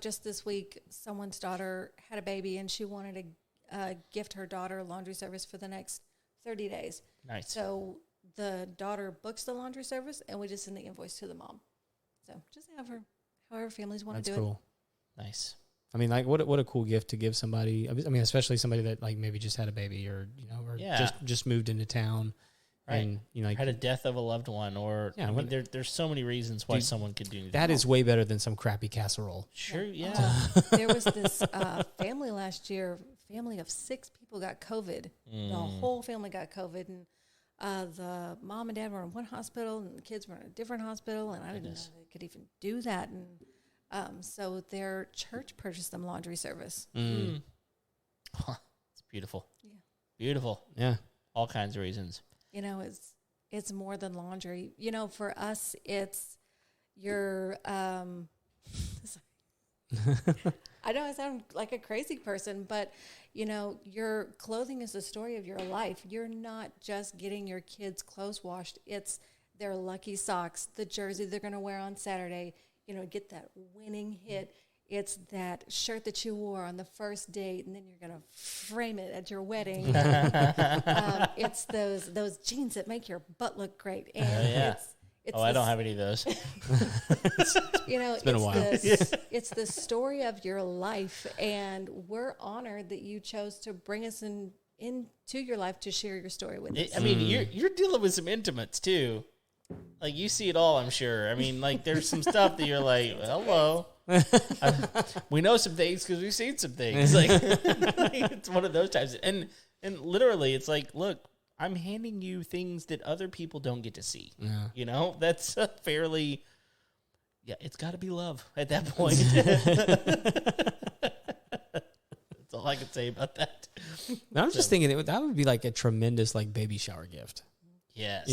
just this week, someone's daughter had a baby and she wanted to gift her daughter laundry service for the next 30 days. Nice. So the daughter books the laundry service, and we just send the invoice to the mom. So just however families want to do it. That's cool. Nice. I mean, like, what a cool gift to give somebody. I mean, especially somebody that like maybe just had a baby or just moved into town, right? And had a death of a loved one, or there's so many reasons why someone could do that. That is way better than some crappy casserole. Sure, yeah. There was this family last year. Family of 6 people got COVID. The whole family got COVID, and the mom and dad were in one hospital, and the kids were in a different hospital, and I didn't know they could even do that. And so their church purchased them laundry service. Huh, it's beautiful. Yeah. Beautiful. Yeah. All kinds of reasons. It's more than laundry. For us, it's your I know I sound like a crazy person, but your clothing is the story of your life. You're not just getting your kids' clothes washed. It's their lucky socks, the jersey they're going to wear on Saturday, get that winning hit. It's that shirt that you wore on the first date, and then you're going to frame it at your wedding. It's those jeans that make your butt look great. And I don't have any of those. It's been a while. It's the story of your life, and we're honored that you chose to bring us into your life to share your story with us. I mean, you're dealing with some intimates too. Like, you see it all, I'm sure. I mean, like, there's some stuff that you're like, hello. We know some things because we've seen some things. Like, it's one of those types. And literally, it's like, look, I'm handing you things that other people don't get to see. Yeah. That's a fairly, it's got to be love at that point. That's all I can say about that. Now, I'm just thinking that would be like a tremendous like baby shower gift. Yes.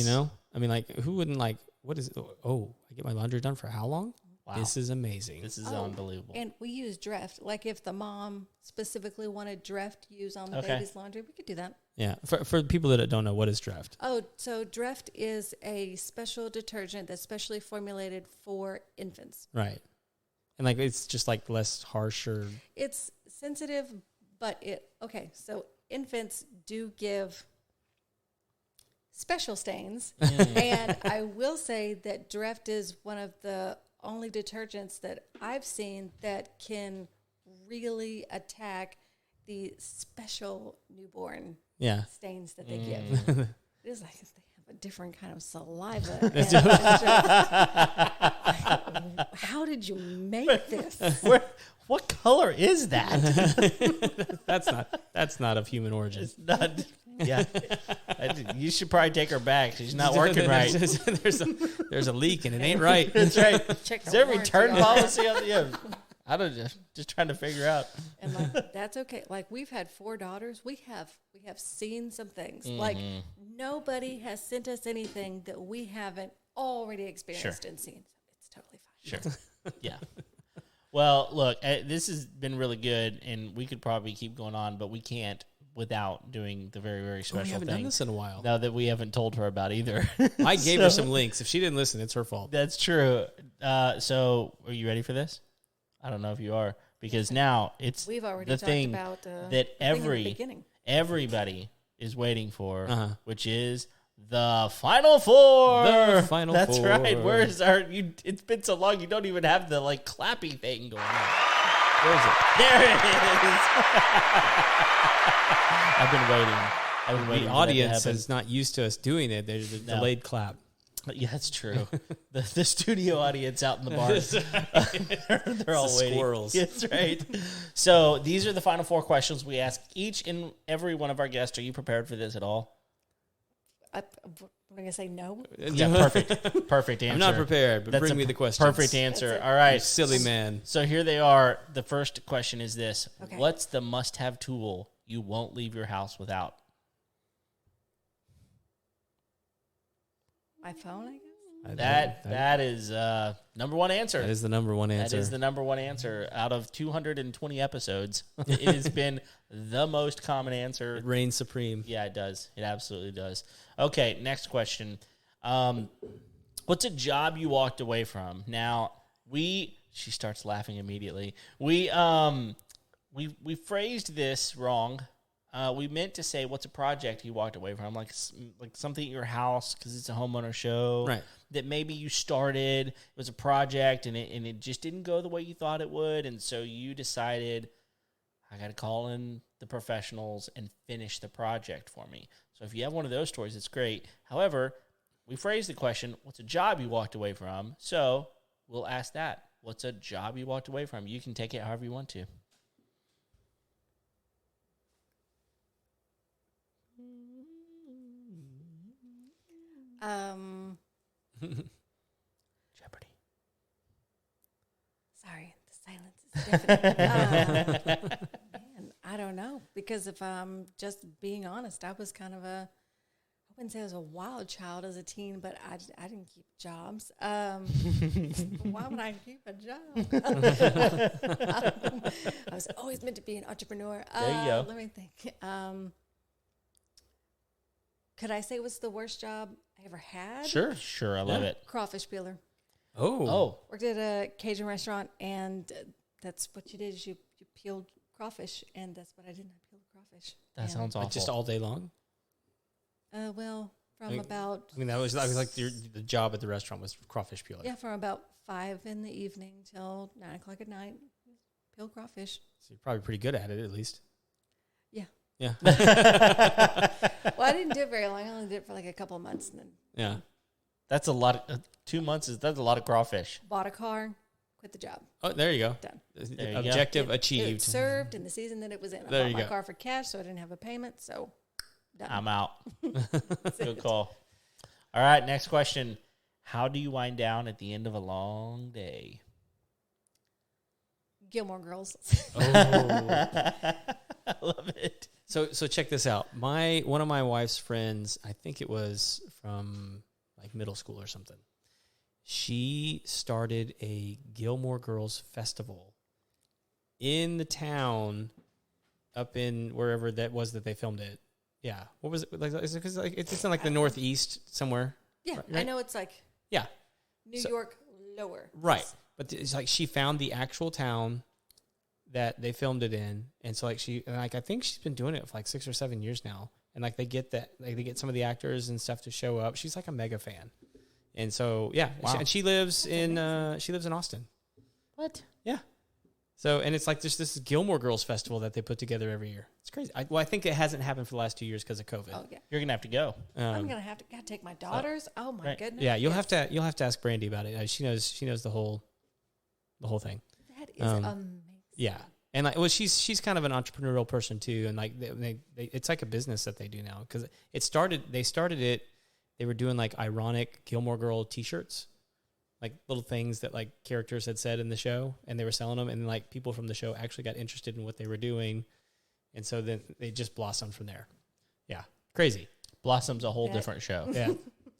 I mean, like, who wouldn't like, what is it? Oh, I get my laundry done for how long? Wow. This is amazing. This is unbelievable. And we use Dreft. Like, if the mom specifically wanted Dreft used on the baby's laundry, we could do that. Yeah. For people that don't know, what is Dreft? Oh, so Dreft is a special detergent that's specially formulated for infants. Right. And like, it's just like less harsh or... It's sensitive, but so infants do give special stains. And I will say that Dreft is one of the only detergents that I've seen that can really attack the special newborn stains that they give. It is like they have a different kind of saliva. How did you make this? What color is that? That's not of human origin. It's not. Yeah, you should probably take her back. She's not working right. There's a leak and it ain't right. That's right. Check. Is there a return policy on the? I don't just trying to figure out. And like, that's okay. Like, we've had 4 daughters. We have seen some things. Like, nobody has sent us anything that we haven't already experienced and seen. It's totally fine. Sure. Yeah. Well, look, this has been really good, and we could probably keep going on, but we can't without doing the very, very special we haven't thing. done this in a while. No, that we haven't told her about either. I gave her some links. If she didn't listen, it's her fault. That's true. So, are you ready for this? I don't know if you are, because now it's We've already the talked thing about that everybody is waiting for, which is the Final Four. The Final That's Four. right. Where's our? It's been so long. You don't even have the like clappy thing going on. Where is it? There it is. I've been waiting. The audience is not used to us doing it. There's a delayed clap. Yeah, that's true. the studio audience out in the bar, they're all waiting. Squirrels. That's right. So these are the final 4 questions we ask each and every one of our guests. Are you prepared for this at all? I'm going to say no. Yeah, perfect answer. I'm not prepared, but bring me the questions. Perfect answer. All right. You silly man. So here they are. The first question is this. Okay. What's the must-have tool you won't leave your house without? My phone, I guess. That is number one answer. That is the number one answer. That is the number one answer. Out of 220 episodes, it has been the most common answer. It reigns supreme. Yeah, it does. It absolutely does. Okay, next question. What's a job you walked away from? Now, she starts laughing immediately. We phrased this wrong. We meant to say, what's a project you walked away from? Like something at your house, because it's a homeowner show. Right. That maybe you started, it was a project, and it just didn't go the way you thought it would. And so you decided, I got to call in the professionals and finish the project for me. So if you have one of those stories, it's great. However, we phrased the question, what's a job you walked away from? So we'll ask that. What's a job you walked away from? You can take it however you want to. Jeopardy. Sorry, the silence is deafening. Man, I don't know, because if I'm just being honest, I was kind of I wouldn't say I was a wild child as a teen, but I didn't keep jobs. Why would I keep a job? I was always meant to be an entrepreneur. There you go. Let me think. Could I say it was the worst job I ever had? Sure. I love it. Crawfish peeler. Oh. Worked at a Cajun restaurant, and that's what you did, is you peeled crawfish, and that's what I did. I peeled crawfish. That sounds awful. Like just all day long? Well, from about... I mean, that was like the job at the restaurant was crawfish peeling. Yeah, from about 5 in the evening till 9 o'clock at night. Peel crawfish. So you're probably pretty good at it, at least. Yeah. Yeah. Well, I didn't do it very long. I only did it for like a couple of months, and then Yeah. That's a lot. 2 months that's a lot of crawfish. bought a car, quit the job. Oh, there you go. Done. There you Objective It achieved. served in the season that it was in. I There bought you my go. car for cash, so I didn't have a payment, so done. I'm out. Good call. All right, next question. How do you wind down at the end of a long day? Gilmore Girls. I love it. So check this out. One of my wife's friends, I think it was from like middle school or something. She started a Gilmore Girls festival in the town up in wherever that was that they filmed it. Yeah. What was it like? Is it 'cause like it's in like the Northeast somewhere? Yeah, Right? I know it's like Yeah. New So- York lower. Right. But it's like she found the actual town that they filmed it in, and so I think she's been doing it for like 6 or 7 years now. And like they get some of the actors and stuff to show up. She's like a mega fan, and so yeah. Wow. She lives in Austin. What? Yeah. So and it's like just this Gilmore Girls festival that they put together every year. It's crazy. I think it hasn't happened for the last 2 years because of COVID. Oh yeah. You're gonna have to go. I'm gonna have to gotta take my daughters. Oh my right. goodness. Yeah, you'll have to ask Brandy about it. She knows the whole thing. That is amazing. Yeah. And like, well, she's kind of an entrepreneurial person too, and like they it's like a business that they do now because they started it. They were doing like ironic Gilmore Girl T-shirts, like little things that like characters had said in the show, and they were selling them, and like people from the show actually got interested in what they were doing, and so then they just blossomed from there. Yeah, crazy. Blossom's a whole different show. Yeah.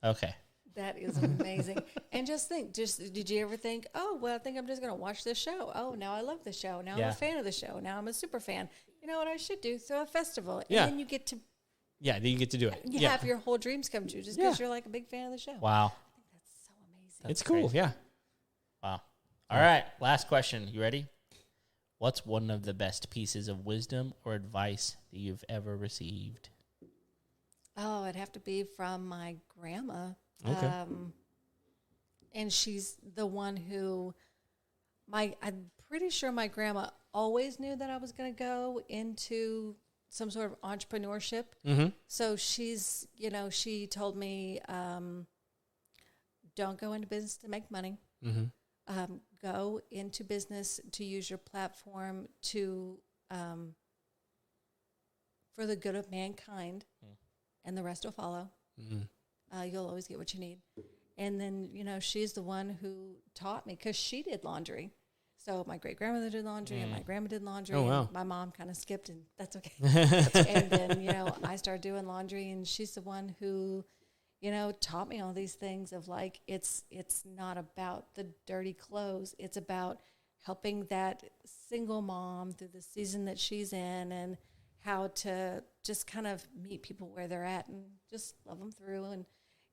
Okay. That is amazing. And just think, did you ever think, oh, well, I think I'm just going to watch this show. Oh, now I love the show. Now I'm a fan of the show. Now I'm a super fan. You know what I should do? Throw a festival. And then you get to. Yeah, then you get to do it. You have your whole dreams come true just because you're like a big fan of the show. Wow. I think that's so amazing. It's cool. Crazy. Yeah. Wow. All right. Last question. You ready? What's one of the best pieces of wisdom or advice that you've ever received? Oh, it'd have to be from my grandma. Okay. And she's the one who I'm pretty sure my grandma always knew that I was going to go into some sort of entrepreneurship. Mm-hmm. So she's, she told me, don't go into business to make money. Mm-hmm. Go into business to use your platform to, for the good of mankind, and the rest will follow. Mm-hmm. You'll always get what you need. And then, she's the one who taught me because she did laundry. So my great-grandmother did laundry and my grandma did laundry. Oh, wow. And my mom kind of skipped, and that's okay. And then, I started doing laundry, and she's the one who, taught me all these things of like, it's not about the dirty clothes. It's about helping that single mom through the season that she's in, and how to just kind of meet people where they're at and just love them through. And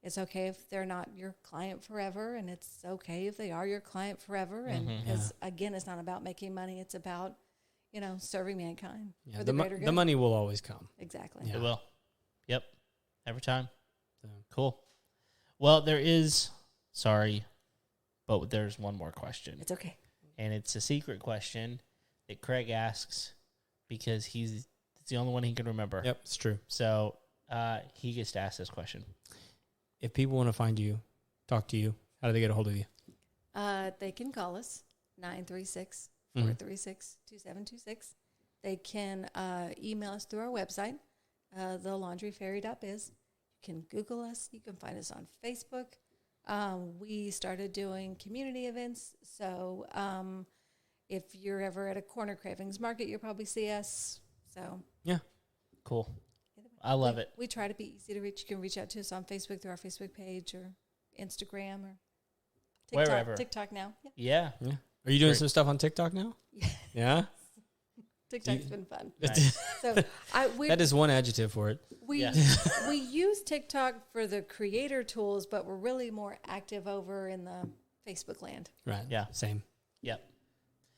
it's okay if they're not your client forever, and it's okay if they are your client forever. And because again, it's not about making money; it's about serving mankind for the greater good. The money will always come. Exactly. Yeah. It will. Yep. Every time. So. Cool. Well, there's one more question. It's okay. And it's a secret question that Craig asks because it's the only one he can remember. Yep, it's true. So he gets to ask this question. If people want to find you, talk to you, how do they get a hold of you? They can call us, 936-436-2726. They can email us through our website, thelaundryfairy.biz. You can Google us. You can find us on Facebook. We started doing community events. So if you're ever at a Corner Cravings Market, you'll probably see us. So yeah. Cool. I love it. We try to be easy to reach. You can reach out to us on Facebook through our Facebook page or Instagram or TikTok. Wherever. TikTok now. Yeah. Are you doing some stuff on TikTok now? Yeah. TikTok's been fun. Nice. So that is one adjective for it. we use TikTok for the creator tools, but we're really more active over in the Facebook land. Right. Yeah. Same. Yep.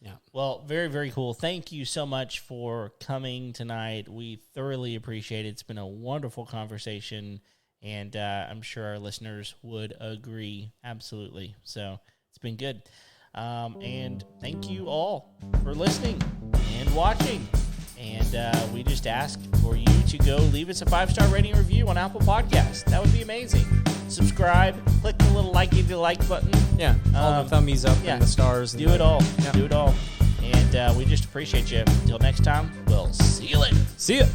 Yeah. Well, very, very cool. Thank you so much for coming tonight. We thoroughly appreciate it. It's been a wonderful conversation, and I'm sure our listeners would agree. Absolutely. So it's been good. And thank you all for listening and watching. And we just ask for you to go leave us a 5-star rating and review on Apple Podcasts. That would be amazing. Subscribe, click the little like button. Yeah, all the thummies up and the stars. Do it all. Yeah. Do it all. And we just appreciate you. Until next time, we'll see you later. See ya.